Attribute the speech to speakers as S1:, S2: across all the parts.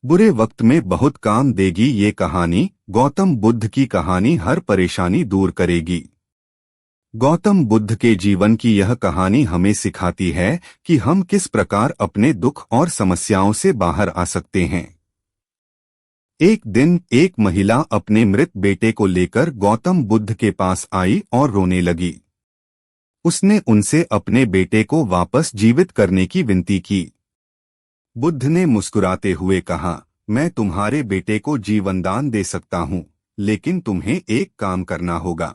S1: बुरे वक्त में बहुत काम देगी ये कहानी। गौतम बुद्ध की कहानी हर परेशानी दूर करेगी। गौतम बुद्ध के जीवन की यह कहानी हमें सिखाती है कि हम किस प्रकार अपने दुख और समस्याओं से बाहर आ सकते हैं। एक दिन एक महिला अपने मृत बेटे को लेकर गौतम बुद्ध के पास आई और रोने लगी। उसने उनसे अपने बेटे को वापस जीवित करने की विनती की। बुद्ध ने मुस्कुराते हुए कहा, मैं तुम्हारे बेटे को जीवनदान दे सकता हूँ, लेकिन तुम्हें एक काम करना होगा।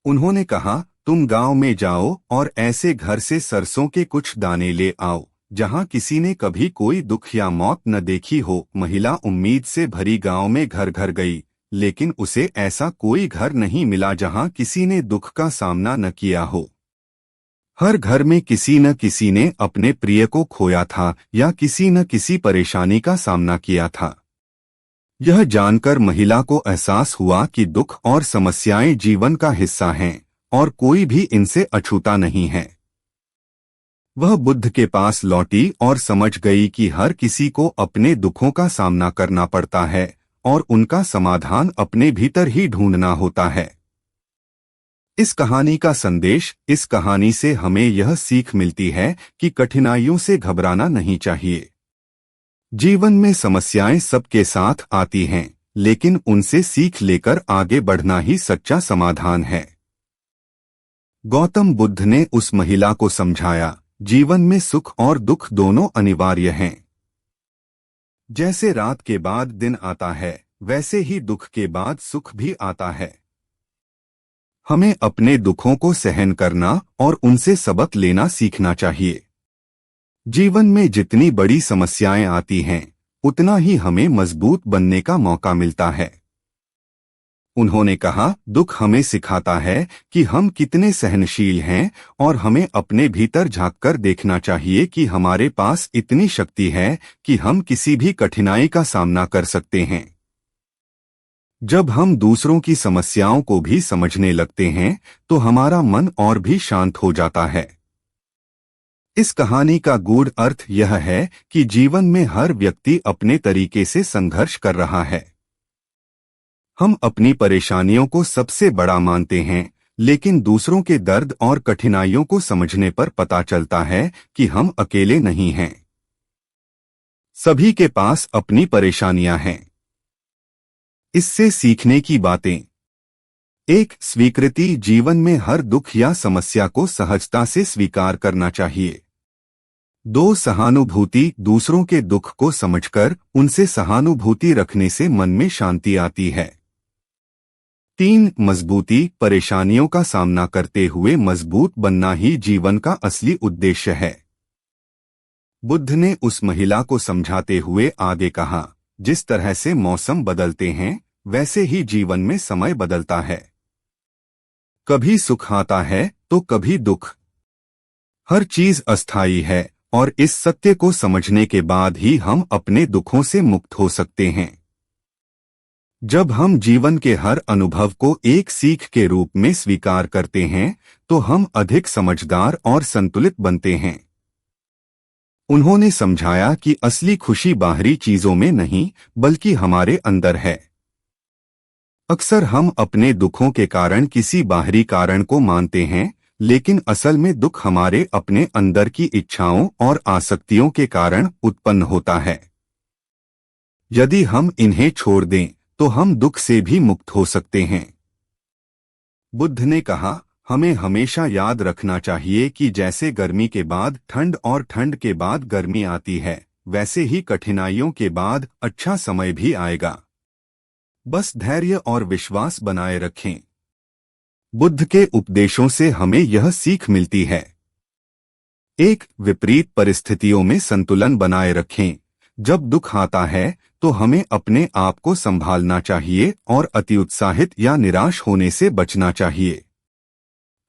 S1: उन्होंने कहा, तुम गांव में जाओ और ऐसे घर से सरसों के कुछ दाने ले आओ जहां किसी ने कभी कोई दुख या मौत न देखी हो। महिला उम्मीद से भरी गांव में घर घर गई, लेकिन उसे ऐसा कोई घर नहीं मिला जहां किसी ने दुख का सामना न किया हो। हर घर में किसी न किसी ने अपने प्रिय को खोया था या किसी न किसी परेशानी का सामना किया था। यह जानकर महिला को एहसास हुआ कि दुख और समस्याएं जीवन का हिस्सा हैं और कोई भी इनसे अछूता नहीं है। वह बुद्ध के पास लौटी और समझ गई कि हर किसी को अपने दुखों का सामना करना पड़ता है और उनका समाधान अपने भीतर ही ढूंढना होता है। इस कहानी का संदेश, इस कहानी से हमें यह सीख मिलती है कि कठिनाइयों से घबराना नहीं चाहिए। जीवन में समस्याएं सबके साथ आती हैं, लेकिन उनसे सीख लेकर आगे बढ़ना ही सच्चा समाधान है। गौतम बुद्ध ने उस महिला को समझाया, जीवन में सुख और दुख दोनों अनिवार्य हैं। जैसे रात के बाद दिन आता है, वैसे ही दुख के बाद सुख भी आता है। हमें अपने दुखों को सहन करना और उनसे सबक लेना सीखना चाहिए। जीवन में जितनी बड़ी समस्याएं आती हैं, उतना ही हमें मजबूत बनने का मौका मिलता है। उन्होंने कहा, दुख हमें सिखाता है कि हम कितने सहनशील हैं और हमें अपने भीतर झांककर देखना चाहिए कि हमारे पास इतनी शक्ति है कि हम किसी भी कठिनाई का सामना कर सकते हैं। जब हम दूसरों की समस्याओं को भी समझने लगते हैं, तो हमारा मन और भी शांत हो जाता है। इस कहानी का गूढ़ अर्थ यह है कि जीवन में हर व्यक्ति अपने तरीके से संघर्ष कर रहा है। हम अपनी परेशानियों को सबसे बड़ा मानते हैं, लेकिन दूसरों के दर्द और कठिनाइयों को समझने पर पता चलता है कि हम अकेले नहीं हैं। सभी के पास अपनी परेशानियां हैं। इससे सीखने की बातें। 1. स्वीकृति। जीवन में हर दुख या समस्या को सहजता से स्वीकार करना चाहिए। 2. सहानुभूति। दूसरों के दुख को समझकर उनसे सहानुभूति रखने से मन में शांति आती है। 3. मजबूती। परेशानियों का सामना करते हुए मजबूत बनना ही जीवन का असली उद्देश्य है। बुद्ध ने उस महिला को समझाते हुए आगे कहा, जिस तरह से मौसम बदलते हैं, वैसे ही जीवन में समय बदलता है। कभी सुख आता है तो कभी दुख। हर चीज अस्थायी है और इस सत्य को समझने के बाद ही हम अपने दुखों से मुक्त हो सकते हैं। जब हम जीवन के हर अनुभव को एक सीख के रूप में स्वीकार करते हैं, तो हम अधिक समझदार और संतुलित बनते हैं। उन्होंने समझाया कि असली खुशी बाहरी चीजों में नहीं, बल्कि हमारे अंदर है। अक्सर हम अपने दुखों के कारण किसी बाहरी कारण को मानते हैं, लेकिन असल में दुख हमारे अपने अंदर की इच्छाओं और आसक्तियों के कारण उत्पन्न होता है। यदि हम इन्हें छोड़ दें, तो हम दुख से भी मुक्त हो सकते हैं। बुद्ध ने कहा, हमें हमेशा याद रखना चाहिए कि जैसे गर्मी के बाद ठंड और ठंड के बाद गर्मी आती है, वैसे ही कठिनाइयों के बाद अच्छा समय भी आएगा। बस धैर्य और विश्वास बनाए रखें। बुद्ध के उपदेशों से हमें यह सीख मिलती है। 1. विपरीत परिस्थितियों में संतुलन बनाए रखें। जब दुख आता है, तो हमें अपने आप को संभालना चाहिए और अतिउत्साहित या निराश होने से बचना चाहिए।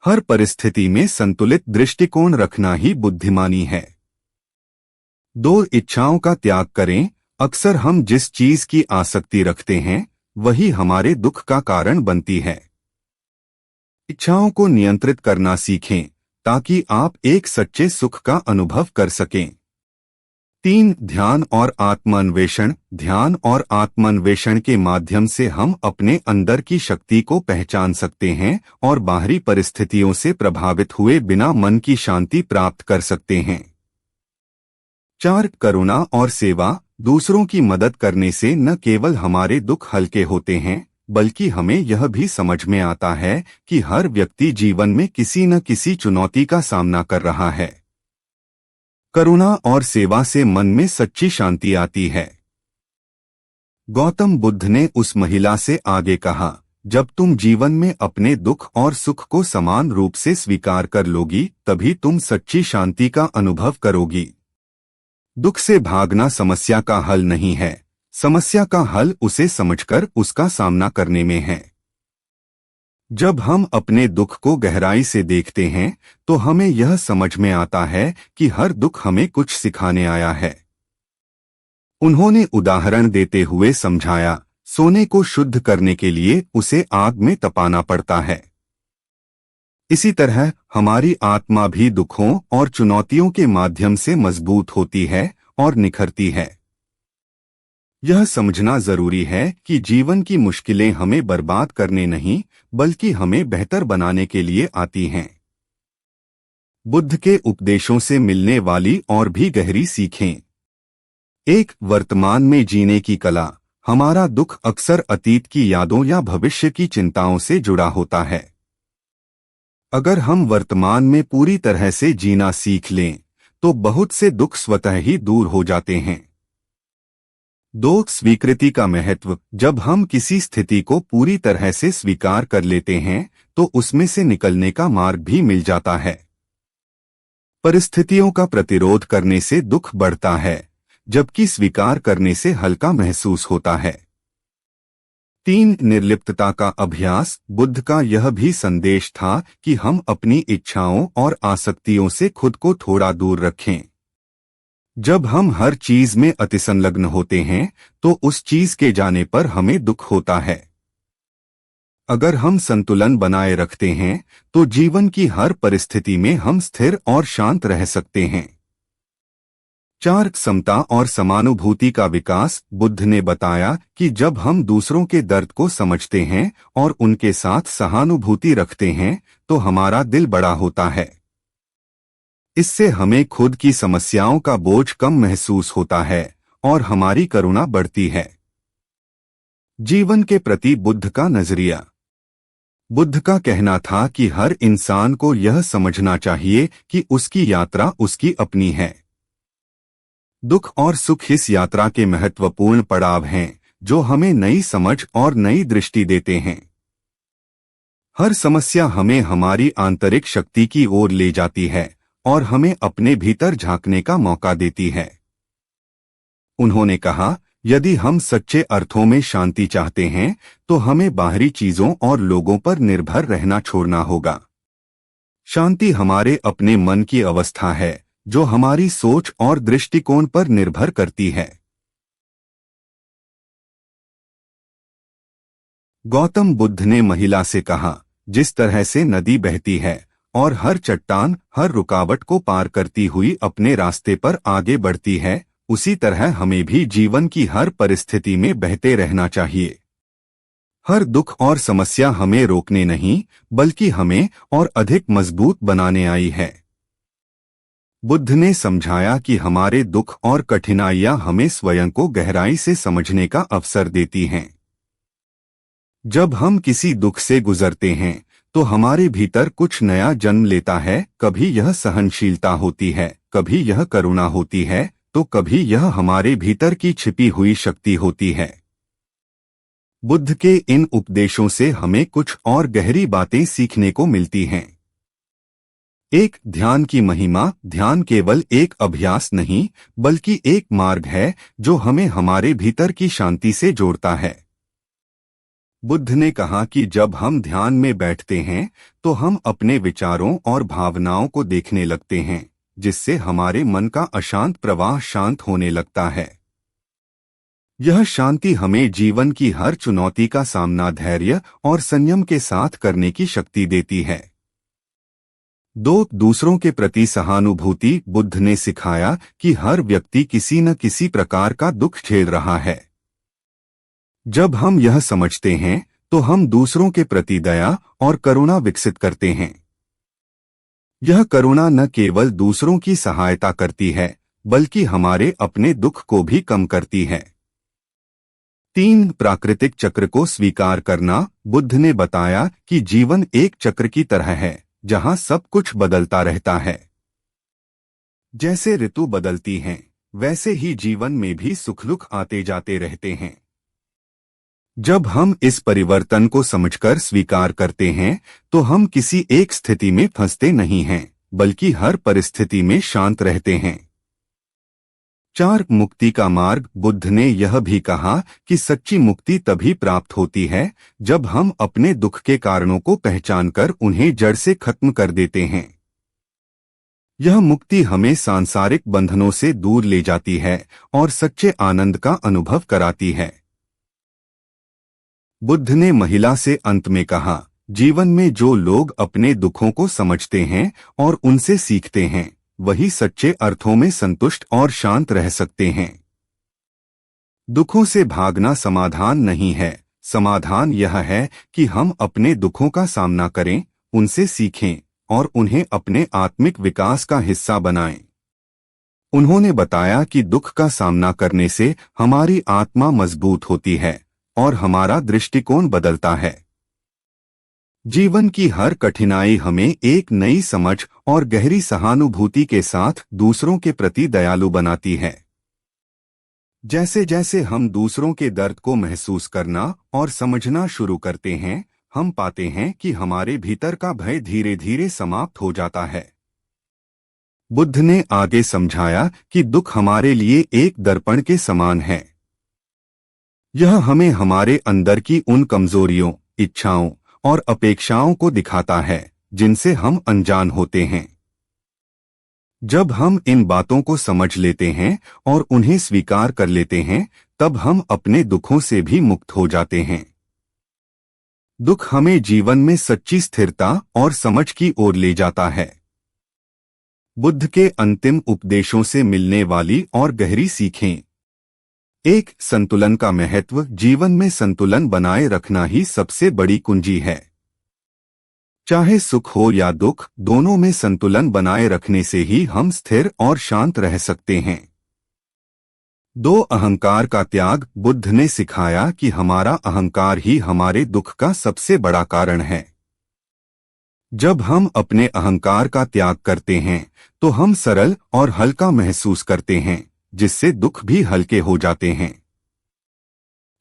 S1: हर परिस्थिति में संतुलित दृष्टिकोण रखना ही बुद्धिमानी है। 2. इच्छाओं का त्याग करें। अक्सर हम जिस चीज की आसक्ति रखते हैं, वही हमारे दुख का कारण बनती है। इच्छाओं को नियंत्रित करना सीखें, ताकि आप एक सच्चे सुख का अनुभव कर सकें। 3 ध्यान और आत्मान्वेषण। ध्यान और आत्मान्वेषण के माध्यम से हम अपने अंदर की शक्ति को पहचान सकते हैं और बाहरी परिस्थितियों से प्रभावित हुए बिना मन की शांति प्राप्त कर सकते हैं। 4 करुणा और सेवा। दूसरों की मदद करने से न केवल हमारे दुख हल्के होते हैं, बल्कि हमें यह भी समझ में आता है कि हर व्यक्ति जीवन में किसी न किसी चुनौती का सामना कर रहा है। करुणा और सेवा से मन में सच्ची शांति आती है। गौतम बुद्ध ने उस महिला से आगे कहा, जब तुम जीवन में अपने दुख और सुख को समान रूप से स्वीकार कर लोगी, तभी तुम सच्ची शांति का अनुभव करोगी। दुख से भागना समस्या का हल नहीं है, समस्या का हल उसे समझकर उसका सामना करने में है। जब हम अपने दुख को गहराई से देखते हैं तो हमें यह समझ में आता है कि हर दुख हमें कुछ सिखाने आया है। उन्होंने उदाहरण देते हुए समझाया, सोने को शुद्ध करने के लिए उसे आग में तपाना पड़ता है। इसी तरह हमारी आत्मा भी दुखों और चुनौतियों के माध्यम से मजबूत होती है और निखरती है। यह समझना जरूरी है कि जीवन की मुश्किलें हमें बर्बाद करने नहीं, बल्कि हमें बेहतर बनाने के लिए आती हैं। बुद्ध के उपदेशों से मिलने वाली और भी गहरी सीखें। 1 वर्तमान में जीने की कला। हमारा दुख अक्सर अतीत की यादों या भविष्य की चिंताओं से जुड़ा होता है। अगर हम वर्तमान में पूरी तरह से जीना सीख लें तो बहुत से दुख स्वतः ही दूर हो जाते हैं। 2 स्वीकृति का महत्व। जब हम किसी स्थिति को पूरी तरह से स्वीकार कर लेते हैं तो उसमें से निकलने का मार्ग भी मिल जाता है। परिस्थितियों का प्रतिरोध करने से दुख बढ़ता है, जबकि स्वीकार करने से हल्का महसूस होता है। 3 निर्लिप्तता का अभ्यास। बुद्ध का यह भी संदेश था कि हम अपनी इच्छाओं और आसक्तियों से खुद को थोड़ा दूर रखें। जब हम हर चीज में अतिसंलग्न होते हैं तो उस चीज के जाने पर हमें दुख होता है। अगर हम संतुलन बनाए रखते हैं तो जीवन की हर परिस्थिति में हम स्थिर और शांत रह सकते हैं। 4 समता और समानुभूति का विकास। बुद्ध ने बताया कि जब हम दूसरों के दर्द को समझते हैं और उनके साथ सहानुभूति रखते हैं तो हमारा दिल बड़ा होता है। इससे हमें खुद की समस्याओं का बोझ कम महसूस होता है और हमारी करुणा बढ़ती है। जीवन के प्रति बुद्ध का नजरिया। बुद्ध का कहना था कि हर इंसान को यह समझना चाहिए कि उसकी यात्रा उसकी अपनी है। दुख और सुख इस यात्रा के महत्वपूर्ण पड़ाव हैं जो हमें नई समझ और नई दृष्टि देते हैं। हर समस्या हमें हमारी आंतरिक शक्ति की ओर ले जाती है और हमें अपने भीतर झांकने का मौका देती है। उन्होंने कहा, यदि हम सच्चे अर्थों में शांति चाहते हैं तो हमें बाहरी चीजों और लोगों पर निर्भर रहना छोड़ना होगा। शांति हमारे अपने मन की अवस्था है जो हमारी सोच और दृष्टिकोण पर निर्भर करती है। गौतम बुद्ध ने महिला से कहा, जिस तरह से नदी बहती है और हर चट्टान हर रुकावट को पार करती हुई अपने रास्ते पर आगे बढ़ती है, उसी तरह हमें भी जीवन की हर परिस्थिति में बहते रहना चाहिए। हर दुख और समस्या हमें रोकने नहीं, बल्कि हमें और अधिक मजबूत बनाने आई है। बुद्ध ने समझाया कि हमारे दुख और कठिनाइयां हमें स्वयं को गहराई से समझने का अवसर देती हैं। जब हम किसी दुख से गुजरते हैं तो हमारे भीतर कुछ नया जन्म लेता है। कभी यह सहनशीलता होती है, कभी यह करुणा होती है, तो कभी यह हमारे भीतर की छिपी हुई शक्ति होती है। बुद्ध के इन उपदेशों से हमें कुछ और गहरी बातें सीखने को मिलती हैं। 1 ध्यान की महिमा। ध्यान केवल एक अभ्यास नहीं, बल्कि एक मार्ग है जो हमें हमारे भीतर की शांति से जोड़ता है। बुद्ध ने कहा कि जब हम ध्यान में बैठते हैं तो हम अपने विचारों और भावनाओं को देखने लगते हैं, जिससे हमारे मन का अशांत प्रवाह शांत होने लगता है। यह शांति हमें जीवन की हर चुनौती का सामना धैर्य और संयम के साथ करने की शक्ति देती है। दो, दूसरों के प्रति सहानुभूति। बुद्ध ने सिखाया कि हर व्यक्ति किसी न किसी प्रकार का दुख झेल रहा है। जब हम यह समझते हैं तो हम दूसरों के प्रति दया और करुणा विकसित करते हैं। यह करुणा न केवल दूसरों की सहायता करती है बल्कि हमारे अपने दुख को भी कम करती है। 3, प्राकृतिक चक्र को स्वीकार करना। बुद्ध ने बताया कि जीवन एक चक्र की तरह है जहां सब कुछ बदलता रहता है। जैसे ऋतु बदलती हैं, वैसे ही जीवन में भी सुख दुख आते जाते रहते हैं। जब हम इस परिवर्तन को समझकर स्वीकार करते हैं तो हम किसी एक स्थिति में फंसते नहीं हैं बल्कि हर परिस्थिति में शांत रहते हैं। 4, मुक्ति का मार्ग। बुद्ध ने यह भी कहा कि सच्ची मुक्ति तभी प्राप्त होती है जब हम अपने दुख के कारणों को पहचानकर उन्हें जड़ से खत्म कर देते हैं। यह मुक्ति हमें सांसारिक बंधनों से दूर ले जाती है और सच्चे आनंद का अनुभव कराती है। बुद्ध ने महिला से अंत में कहा, जीवन में जो लोग अपने दुखों को समझते हैं और उनसे सीखते हैं वही सच्चे अर्थों में संतुष्ट और शांत रह सकते हैं। दुखों से भागना समाधान नहीं है। समाधान यह है कि हम अपने दुखों का सामना करें, उनसे सीखें और उन्हें अपने आत्मिक विकास का हिस्सा बनाएं। उन्होंने बताया कि दुख का सामना करने से हमारी आत्मा मजबूत होती है और हमारा दृष्टिकोण बदलता है। जीवन की हर कठिनाई हमें एक नई समझ और गहरी सहानुभूति के साथ दूसरों के प्रति दयालु बनाती है। जैसे जैसे हम दूसरों के दर्द को महसूस करना और समझना शुरू करते हैं, हम पाते हैं कि हमारे भीतर का भय धीरे धीरे समाप्त हो जाता है। बुद्ध ने आगे समझाया कि दुख हमारे लिए एक दर्पण के समान है। यह हमें हमारे अंदर की उन कमजोरियों, इच्छाओं और अपेक्षाओं को दिखाता है जिनसे हम अनजान होते हैं। जब हम इन बातों को समझ लेते हैं और उन्हें स्वीकार कर लेते हैं, तब हम अपने दुखों से भी मुक्त हो जाते हैं। दुख हमें जीवन में सच्ची स्थिरता और समझ की ओर ले जाता है। बुद्ध के अंतिम उपदेशों से मिलने वाली और गहरी सीखें। 1, संतुलन का महत्व। जीवन में संतुलन बनाए रखना ही सबसे बड़ी कुंजी है। चाहे सुख हो या दुख, दोनों में संतुलन बनाए रखने से ही हम स्थिर और शांत रह सकते हैं। 2, अहंकार का त्याग। बुद्ध ने सिखाया कि हमारा अहंकार ही हमारे दुख का सबसे बड़ा कारण है। जब हम अपने अहंकार का त्याग करते हैं तो हम सरल और हल्का महसूस करते हैं, जिससे दुख भी हल्के हो जाते हैं।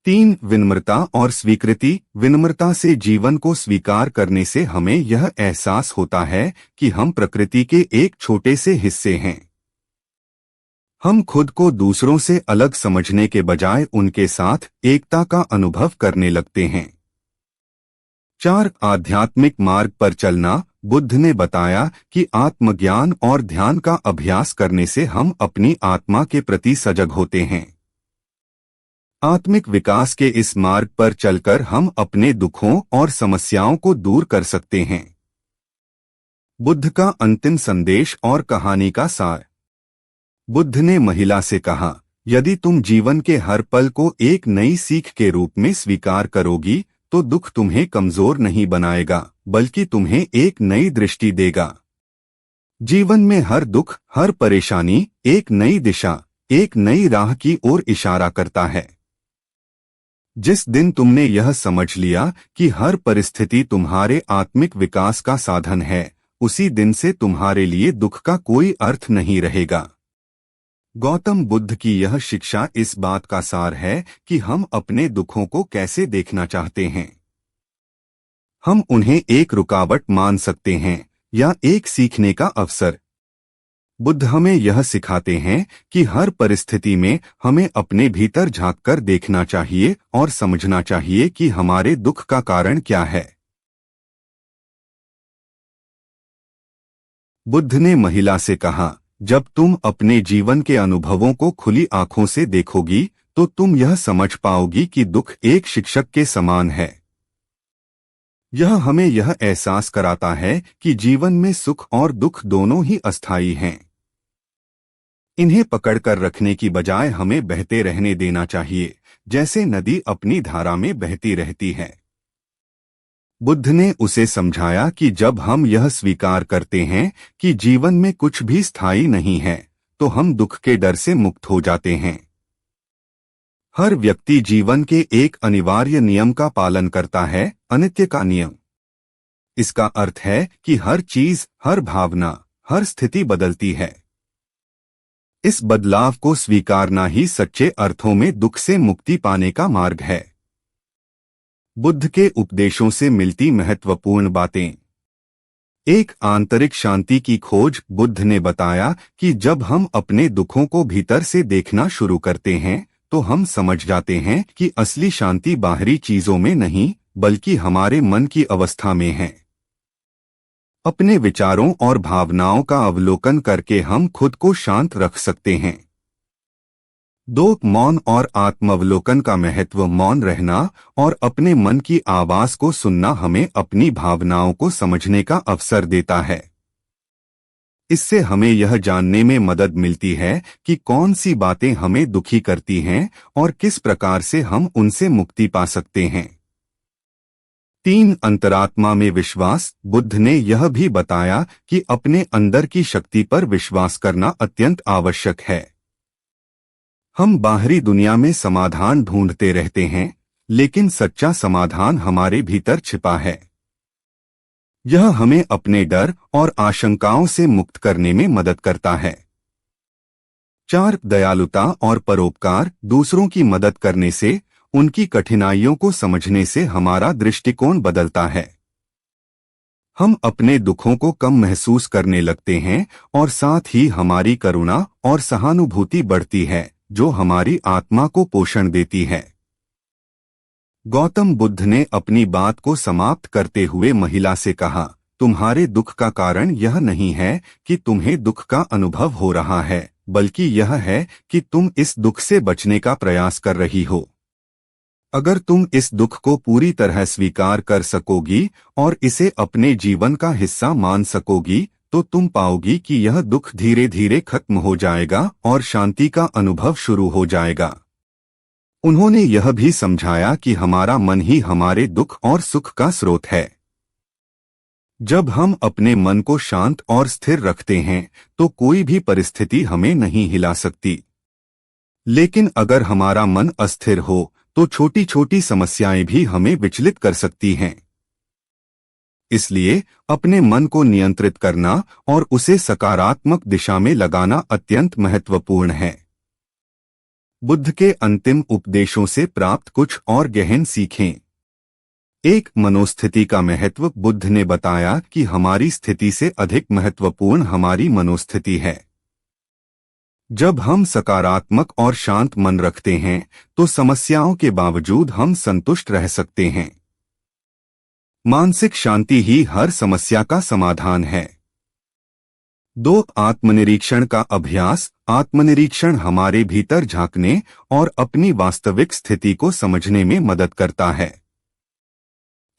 S1: 3, विनम्रता और स्वीकृति। विनम्रता से जीवन को स्वीकार करने से हमें यह एहसास होता है कि हम प्रकृति के एक छोटे से हिस्से हैं। हम खुद को दूसरों से अलग समझने के बजाय उनके साथ एकता का अनुभव करने लगते हैं। 4, आध्यात्मिक मार्ग पर चलना। बुद्ध ने बताया कि आत्मज्ञान और ध्यान का अभ्यास करने से हम अपनी आत्मा के प्रति सजग होते हैं। आत्मिक विकास के इस मार्ग पर चलकर हम अपने दुखों और समस्याओं को दूर कर सकते हैं। बुद्ध का अंतिम संदेश और कहानी का सार। बुद्ध ने महिला से कहा, यदि तुम जीवन के हर पल को एक नई सीख के रूप में स्वीकार करोगी तो दुख तुम्हें कमजोर नहीं बनाएगा बल्कि तुम्हें एक नई दृष्टि देगा। जीवन में हर दुख, हर परेशानी एक नई दिशा, एक नई राह की ओर इशारा करता है। जिस दिन तुमने यह समझ लिया कि हर परिस्थिति तुम्हारे आत्मिक विकास का साधन है, उसी दिन से तुम्हारे लिए दुख का कोई अर्थ नहीं रहेगा। गौतम बुद्ध की यह शिक्षा इस बात का सार है कि हम अपने दुखों को कैसे देखना चाहते हैं। हम उन्हें एक रुकावट मान सकते हैं या एक सीखने का अवसर। बुद्ध हमें यह सिखाते हैं कि हर परिस्थिति में हमें अपने भीतर झांककर देखना चाहिए और समझना चाहिए कि हमारे दुख का कारण क्या है। बुद्ध ने महिला से कहा, जब तुम अपने जीवन के अनुभवों को खुली आंखों से देखोगी तो तुम यह समझ पाओगी कि दुख एक शिक्षक के समान है। यह हमें यह एहसास कराता है कि जीवन में सुख और दुख दोनों ही अस्थायी हैं। इन्हें पकड़कर रखने की बजाय हमें बहते रहने देना चाहिए, जैसे नदी अपनी धारा में बहती रहती है। बुद्ध ने उसे समझाया कि जब हम यह स्वीकार करते हैं कि जीवन में कुछ भी स्थायी नहीं है, तो हम दुख के डर से मुक्त हो जाते हैं। हर व्यक्ति जीवन के एक अनिवार्य नियम का पालन करता है, अनित्य का नियम। इसका अर्थ है कि हर चीज, हर भावना, हर स्थिति बदलती है। इस बदलाव को स्वीकारना ही सच्चे अर्थों में दुख से मुक्ति पाने का मार्ग है। बुद्ध के उपदेशों से मिलती महत्वपूर्ण बातें। एक आंतरिक शांति की खोज। बुद्ध ने बताया कि जब हम अपने दुखों को भीतर से देखना शुरू करते हैं, तो हम समझ जाते हैं कि असली शांति बाहरी चीजों में नहीं, बल्कि हमारे मन की अवस्था में है। अपने विचारों और भावनाओं का अवलोकन करके हम खुद को शांत रख सकते हैं। 2. मौन और आत्मावलोकन का महत्व। मौन रहना और अपने मन की आवाज को सुनना हमें अपनी भावनाओं को समझने का अवसर देता है। इससे हमें यह जानने में मदद मिलती है कि कौन सी बातें हमें दुखी करती हैं और किस प्रकार से हम उनसे मुक्ति पा सकते हैं। 3. अंतरात्मा में विश्वास। बुद्ध ने यह भी बताया कि अपने अंदर की शक्ति पर विश्वास करना अत्यंत आवश्यक है। हम बाहरी दुनिया में समाधान ढूंढते रहते हैं, लेकिन सच्चा समाधान हमारे भीतर छिपा है। यह हमें अपने डर और आशंकाओं से मुक्त करने में मदद करता है। 4. दयालुता और परोपकार। दूसरों की मदद करने से, उनकी कठिनाइयों को समझने से हमारा दृष्टिकोण बदलता है। हम अपने दुखों को कम महसूस करने लगते हैं और साथ ही हमारी करुणा और सहानुभूति बढ़ती है, जो हमारी आत्मा को पोषण देती है। गौतम बुद्ध ने अपनी बात को समाप्त करते हुए महिला से कहा, तुम्हारे दुख का कारण यह नहीं है कि तुम्हें दुख का अनुभव हो रहा है, बल्कि यह है कि तुम इस दुख से बचने का प्रयास कर रही हो। अगर तुम इस दुख को पूरी तरह स्वीकार कर सकोगी और इसे अपने जीवन का हिस्सा मान सकोगी, तो तुम पाओगी कि यह दुख धीरे धीरे खत्म हो जाएगा और शांति का अनुभव शुरू हो जाएगा। उन्होंने यह भी समझाया कि हमारा मन ही हमारे दुख और सुख का स्रोत है। जब हम अपने मन को शांत और स्थिर रखते हैं, तो कोई भी परिस्थिति हमें नहीं हिला सकती। लेकिन अगर हमारा मन अस्थिर हो, तो छोटी छोटी समस्याएं भी हमें विचलित कर सकती हैं। इसलिए अपने मन को नियंत्रित करना और उसे सकारात्मक दिशा में लगाना अत्यंत महत्वपूर्ण है। बुद्ध के अंतिम उपदेशों से प्राप्त कुछ और गहन सीखें। 1. मनोस्थिति का महत्व। बुद्ध ने बताया कि हमारी स्थिति से अधिक महत्वपूर्ण हमारी मनोस्थिति है। जब हम सकारात्मक और शांत मन रखते हैं, तो समस्याओं के बावजूद हम संतुष्ट रह सकते हैं। मानसिक शांति ही हर समस्या का समाधान है। 2. आत्मनिरीक्षण का अभ्यास। आत्मनिरीक्षण हमारे भीतर झांकने और अपनी वास्तविक स्थिति को समझने में मदद करता है।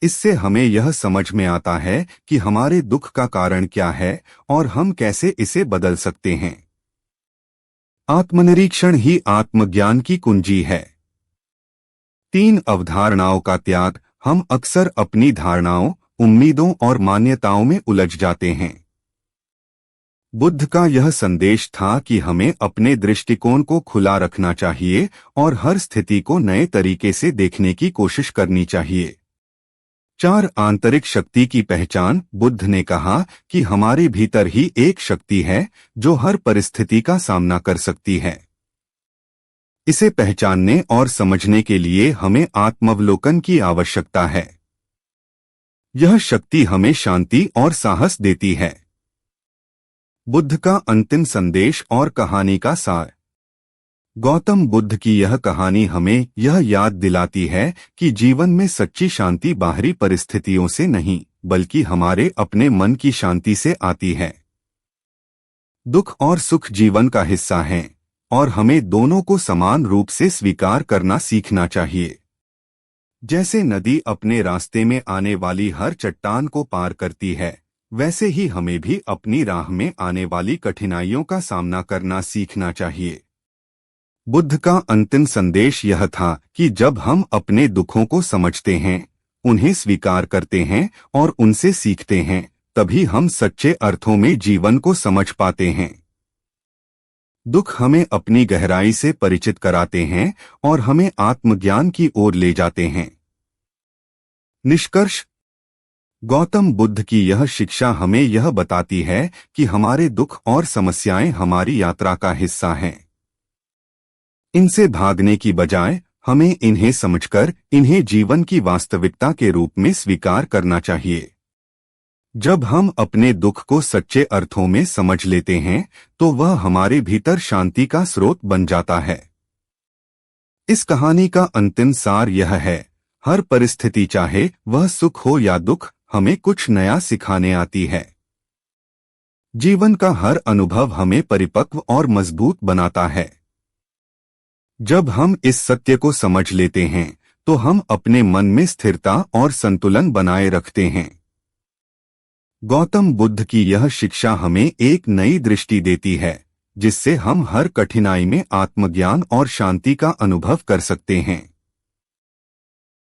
S1: इससे हमें यह समझ में आता है कि हमारे दुख का कारण क्या है और हम कैसे इसे बदल सकते हैं। आत्मनिरीक्षण ही आत्मज्ञान की कुंजी है। 3. अवधारणाओं का त्याग। हम अक्सर अपनी धारणाओं, उम्मीदों और मान्यताओं में उलझ जाते हैं। बुद्ध का यह संदेश था कि हमें अपने दृष्टिकोण को खुला रखना चाहिए और हर स्थिति को नए तरीके से देखने की कोशिश करनी चाहिए। 4. आंतरिक शक्ति की पहचान। बुद्ध ने कहा कि हमारे भीतर ही एक शक्ति है जो हर परिस्थिति का सामना कर सकती है। इसे पहचानने और समझने के लिए हमें आत्मावलोकन की आवश्यकता है। यह शक्ति हमें शांति और साहस देती है। बुद्ध का अंतिम संदेश और कहानी का सार। गौतम बुद्ध की यह कहानी हमें यह याद दिलाती है कि जीवन में सच्ची शांति बाहरी परिस्थितियों से नहीं, बल्कि हमारे अपने मन की शांति से आती है। दुख और सुख जीवन का हिस्सा हैं, और हमें दोनों को समान रूप से स्वीकार करना सीखना चाहिए। जैसे नदी अपने रास्ते में आने वाली हर चट्टान को पार करती है, वैसे ही हमें भी अपनी राह में आने वाली कठिनाइयों का सामना करना सीखना चाहिए। बुद्ध का अंतिम संदेश यह था कि जब हम अपने दुखों को समझते हैं, उन्हें स्वीकार करते हैं और उनसे सीखते हैं, तभी हम सच्चे अर्थों में जीवन को समझ पाते हैं। दुख हमें अपनी गहराई से परिचित कराते हैं और हमें आत्मज्ञान की ओर ले जाते हैं। निष्कर्ष: गौतम बुद्ध की यह शिक्षा हमें यह बताती है कि हमारे दुख और समस्याएं हमारी यात्रा का हिस्सा हैं। इनसे भागने की बजाय हमें इन्हें समझकर इन्हें जीवन की वास्तविकता के रूप में स्वीकार करना चाहिए। जब हम अपने दुख को सच्चे अर्थों में समझ लेते हैं, तो वह हमारे भीतर शांति का स्रोत बन जाता है। इस कहानी का अंतिम सार यह है: हर परिस्थिति, चाहे वह सुख हो या दुख, हमें कुछ नया सिखाने आती है। जीवन का हर अनुभव हमें परिपक्व और मजबूत बनाता है। जब हम इस सत्य को समझ लेते हैं, तो हम अपने मन में स्थिरता और संतुलन बनाए रखते हैं। गौतम बुद्ध की यह शिक्षा हमें एक नई दृष्टि देती है, जिससे हम हर कठिनाई में आत्मज्ञान और शांति का अनुभव कर सकते हैं।